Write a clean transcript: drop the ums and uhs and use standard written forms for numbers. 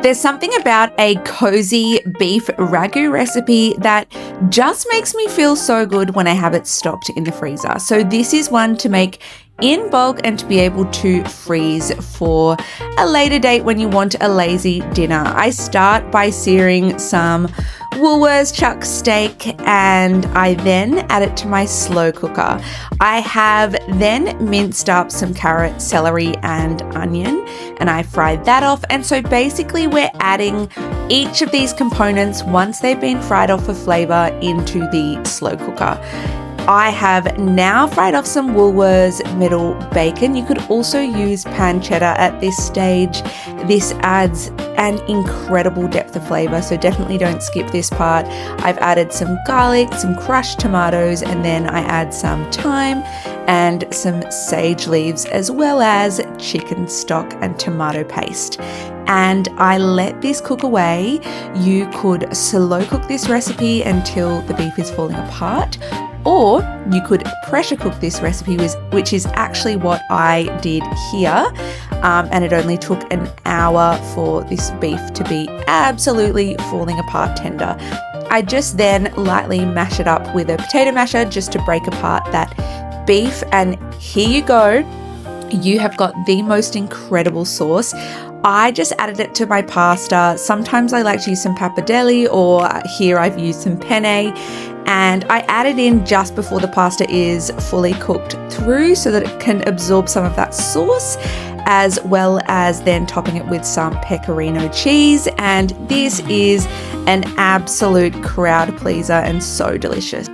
There's something about a cozy beef ragu recipe that just makes me feel so good when I have it stocked in the freezer. So this is one to make in bulk and to be able to freeze for a later date when you want a lazy dinner. I start by searing some Woolworths chuck steak and I then add it to my slow cooker. I have then minced up some carrot, celery and onion and I fried that off. And so basically we're adding each of these components once they've been fried off for flavor into the slow cooker. I have now fried off some Woolworths Middle Bacon. You could also use pan cheddar at this stage. This adds an incredible depth of flavor, so definitely don't skip this part. I've added some garlic, some crushed tomatoes, and then I add some thyme and some sage leaves, as well as chicken stock and tomato paste. And I let this cook away. You could slow cook this recipe until the beef is falling apart, or you could pressure cook this recipe, which is actually what I did here. And it only took an hour for this beef to be absolutely falling apart tender. I just then lightly mash it up with a potato masher just to break apart that beef. And here you go. You have got the most incredible sauce. I just added it to my pasta. Sometimes I like to use some pappardelle, or here I've used some penne. And I add it in just before the pasta is fully cooked through so that it can absorb some of that sauce, as well as then topping it with some pecorino cheese. And this is an absolute crowd pleaser and so delicious.